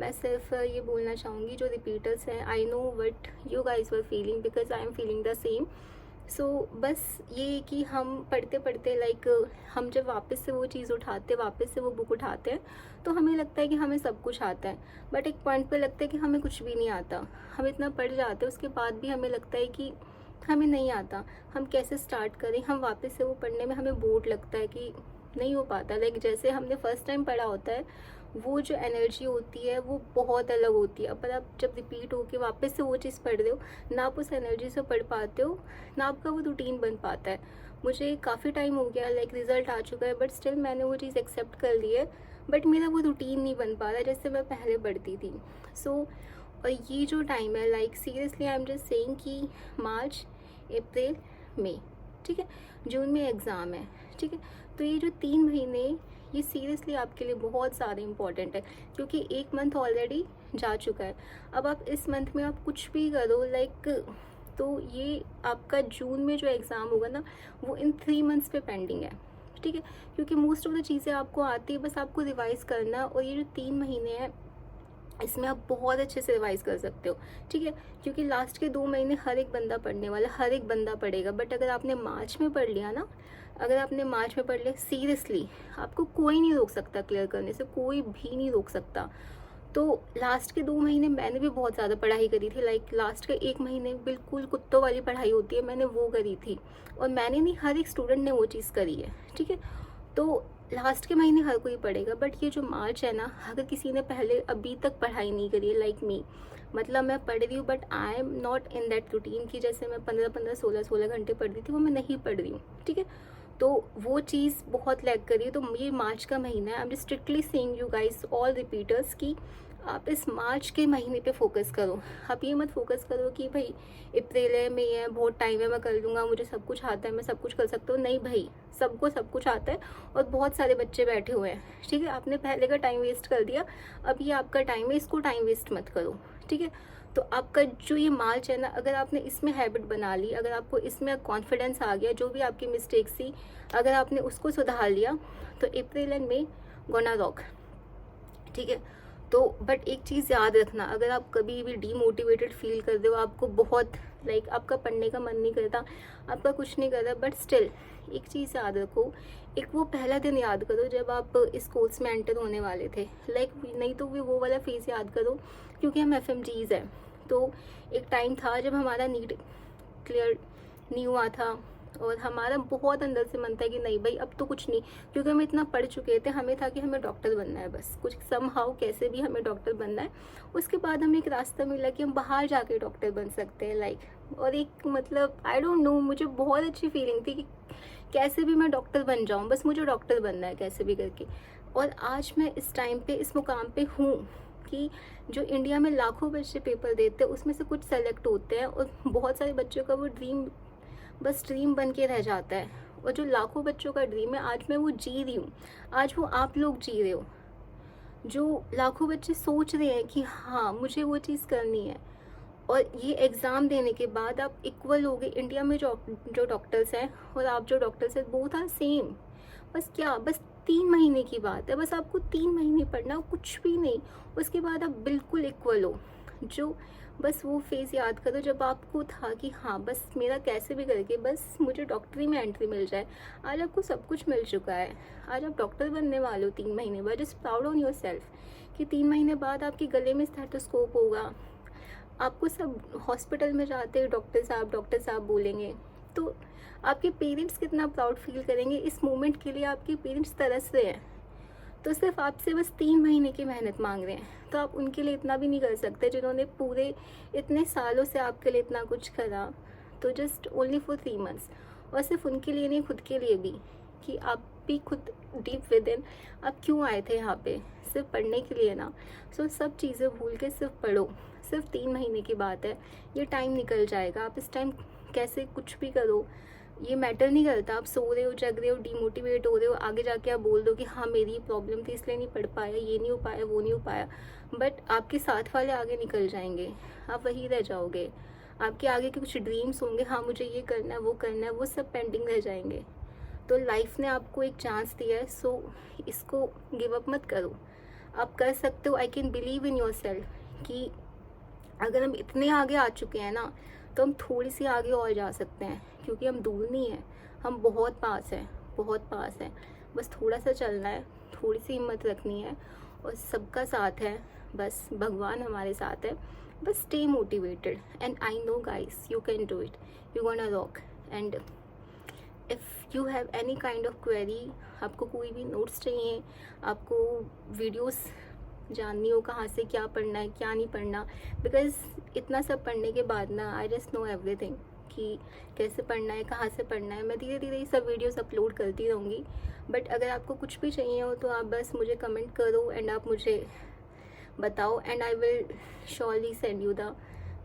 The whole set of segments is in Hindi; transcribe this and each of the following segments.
मैं सिर्फ ये बोलना चाहूँगी जो रिपीटर्स हैं, I know what you guys are feeling because I am feeling the same. So बस ये कि हम पढ़ते पढ़ते लाइक हम जब वापस से वो चीज़ उठाते, वापस से वो बुक उठाते हैं, तो हमें लगता है कि हमें सब कुछ आता है। बट एक पॉइंट पे लगता है कि हमें कुछ भी नहीं आता। हम इतना पढ़ जाते हैं, उसके बाद भी हमें लगता है कि हमें नहीं आता, हम कैसे स्टार्ट करें। हम वापस से वो पढ़ने में हमें बोर लगता है कि नहीं हो पाता। लाइक जैसे हमने फर्स्ट टाइम पढ़ा होता है, वो जो एनर्जी होती है वो बहुत अलग होती है। पर आप जब रिपीट होके वापस से वो चीज़ पढ़ रहे हो, ना आप उस एनर्जी से पढ़ पाते हो, ना आपका वो रूटीन बन पाता है। मुझे काफ़ी टाइम हो गया, लाइक रिज़ल्ट आ चुका है, बट स्टिल मैंने वो चीज़ एक्सेप्ट कर ली है। बट मेरा वो रूटीन नहीं बन पा रहा जैसे मैं पहले पढ़ती थी। सो और ये जो टाइम है, like seriously I am just saying कि मार्च, अप्रैल, मई, ठीक है, जून में एग्ज़ाम है, ठीक है। तो ये जो 3 महीने, ये सीरियसली आपके लिए बहुत ज़्यादा इम्पॉर्टेंट है, क्योंकि एक मंथ ऑलरेडी जा चुका है। अब आप इस मंथ में आप कुछ भी करो लाइक, तो ये आपका जून में जो एग्ज़ाम होगा ना, वो इन 3 मंथ्स पे पेंडिंग है, ठीक है। क्योंकि मोस्ट ऑफ द चीज़ें आपको आती है, बस आपको रिवाइज़ करना। और ये जो 3 महीने हैं, इसमें आप बहुत अच्छे से रिवाइज़ कर सकते हो, ठीक है। क्योंकि लास्ट के 2 महीने हर एक बंदा पढ़ने वाला, हर एक बंदा पढ़ेगा। बट अगर आपने मार्च में पढ़ लिया ना, अगर आपने मार्च में पढ़ लिया, सीरियसली आपको कोई नहीं रोक सकता क्लियर करने से, कोई भी नहीं रोक सकता। तो लास्ट के 2 महीने मैंने भी बहुत ज़्यादा पढ़ाई करी थी। लाइक लास्ट का 1 महीने बिल्कुल कुत्तों वाली पढ़ाई होती है, मैंने वो करी थी। और मैंने नहीं, हर एक स्टूडेंट ने वो चीज़ करी है, ठीक है। तो लास्ट के महीने हर कोई पढ़ेगा। बट ये जो मार्च है ना, अगर किसी ने पहले अभी तक पढ़ाई नहीं करी है, लाइक मी, मतलब मैं पढ़ रही हूँ but I am not in that routine कि जैसे मैं 15-15, 16-16 घंटे पढ़ती थी, वो मैं नहीं पढ़ रही हूँ, ठीक है। तो वो चीज़ बहुत लैग करी है। तो ये मार्च का महीना है, I am just strictly saying you guys all repeaters कि आप इस मार्च के महीने पे फोकस करो। आप ये मत फोकस करो कि भाई अप्रैल है, मई है, बहुत टाइम है, मैं कर लूँगा, मुझे सब कुछ आता है, मैं सब कुछ कर सकता हूँ। नहीं भाई, सबको सब कुछ आता है, और बहुत सारे बच्चे बैठे हुए हैं, ठीक है। आपने पहले का टाइम वेस्ट कर दिया, अब ये आपका टाइम है, इसको टाइम वेस्ट मत करो, ठीक है। तो आपका जो ये मार्च है ना, अगर आपने इसमें हैबिट बना ली, अगर आपको इसमें कॉन्फिडेंस आ गया, जो भी आपकी मिस्टेक्स थी अगर आपने उसको सुधार लिया, तो अप्रैल एंड मई गोना रॉक, ठीक है। तो बट एक चीज़ याद रखना, अगर आप कभी भी डीमोटिवेटेड फील कर रहे हो, आपको बहुत लाइक आपका पढ़ने का मन नहीं करता, आपका कुछ नहीं कर रहा, बट स्टिल एक चीज़ याद रखो, एक वो पहला दिन याद करो जब आप इस कोर्स में एंटर होने वाले थे। लाइक नहीं तो वो वाला फेज़ याद करो, क्योंकि हम FMGs हैं। तो एक टाइम था जब हमारा नीट क्लियर नहीं हुआ था, और हमारा बहुत अंदर से मन था कि नहीं भाई अब तो कुछ नहीं, क्योंकि हम इतना पढ़ चुके थे, हमें था कि हमें डॉक्टर बनना है, बस कुछ समहाउ कैसे भी हमें डॉक्टर बनना है। उसके बाद हमें एक रास्ता मिला कि हम बाहर जाके डॉक्टर बन सकते हैं, लाइक। और एक मतलब आई डोंट नो, मुझे बहुत अच्छी फीलिंग थी कि कैसे भी मैं डॉक्टर बन जाऊँ, बस मुझे डॉक्टर बनना है कैसे भी करके। और आज मैं इस टाइम पे इस मुकाम पे हूँ कि जो इंडिया में लाखों बच्चे पेपर देते हैं, उसमें से कुछ सेलेक्ट होते हैं, और बहुत सारे बच्चों का वो ड्रीम बस ड्रीम बन के रह जाता है। और जो लाखों बच्चों का ड्रीम है, आज मैं वो जी रही हूँ, आज वो आप लोग जी रहे हो। जो लाखों बच्चे सोच रहे हैं कि हाँ मुझे वो चीज़ करनी है, और ये एग्ज़ाम देने के बाद आप इक्वल हो गए। इंडिया में जो डॉक्टर्स हैं और आप जो डॉक्टर्स हैं, बोथ आर सेम। बस क्या, बस 3 महीने की बात है, बस आपको 3 महीने पढ़ना, कुछ भी नहीं। उसके बाद आप बिल्कुल इक्वल हो। जो बस वो फेज़ याद करो जब आपको था कि हाँ बस मेरा कैसे भी करके बस मुझे डॉक्टरी में एंट्री मिल जाए। आज आपको सब कुछ मिल चुका है, आज आप डॉक्टर बनने वाले हो 3 महीने बाद। Just proud on your self कि 3 महीने बाद आपके गले में स्टेथोस्कोप होगा, आपको सब हॉस्पिटल में जाते डॉक्टर साहब बोलेंगे, तो आपके पेरेंट्स कितना प्राउड फील करेंगे। इस मोमेंट के लिए आपके पेरेंट्स तरस रहे हैं, तो सिर्फ आपसे बस 3 महीने की मेहनत मांग रहे हैं। तो आप उनके लिए इतना भी नहीं कर सकते जिन्होंने पूरे इतने सालों से आपके लिए इतना कुछ करा। तो जस्ट ओनली फॉर 3 मंथ्स, और सिर्फ उनके लिए नहीं, खुद के लिए भी, कि आप भी खुद डीप विद इन आप क्यों आए थे यहाँ पे, सिर्फ पढ़ने के लिए ना। सो सब चीज़ें भूल के सिर्फ पढ़ो। सिर्फ 3 महीने की बात है, ये टाइम निकल जाएगा। आप इस टाइम कैसे कुछ भी करो, ये मैटर नहीं करता। आप सो रहे हो, जग रहे हो, डीमोटिवेट हो रहे हो, आगे जाके आप बोल दो कि हाँ मेरी ये प्रॉब्लम थी इसलिए नहीं पढ़ पाया, ये नहीं हो पाया, वो नहीं हो पाया। बट आपके साथ वाले आगे निकल जाएंगे, आप वहीं रह जाओगे। आपके आगे के कुछ ड्रीम्स होंगे, हाँ मुझे ये करना है, वो सब पेंडिंग रह जाएंगे। तो लाइफ ने आपको एक चांस दिया है, सो इसको गिव अप मत करो। आप कर सकते हो। I can believe in your self कि अगर हम इतने आगे आ चुके हैं ना, तो हम थोड़ी सी आगे और जा सकते हैं, क्योंकि हम दूर नहीं हैं, हम बहुत पास हैं, बहुत पास हैं। बस थोड़ा सा चलना है, थोड़ी सी हिम्मत रखनी है, और सबका साथ है, बस भगवान हमारे साथ है। बस stay motivated and I know guys you can do it, you gonna rock. And if you have any kind of query, आपको कोई भी नोट्स चाहिए, आपको वीडियोस जाननी हो कहाँ से क्या पढ़ना है क्या नहीं पढ़ना, बिकॉज इतना सब पढ़ने के बाद ना आई जस्ट नो एवरीथिंग कि कैसे पढ़ना है, कहाँ से पढ़ना है। मैं धीरे धीरे ये सब वीडियोस अपलोड करती रहूँगी। बट अगर आपको कुछ भी चाहिए हो तो आप बस मुझे कमेंट करो एंड आप मुझे बताओ, and I will surely send you the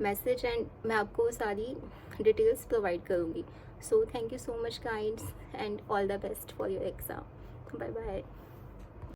message, and मैं आपको सारी डिटेल्स प्रोवाइड करूँगी। So thank you so much guides and all the best for your exam. Bye bye.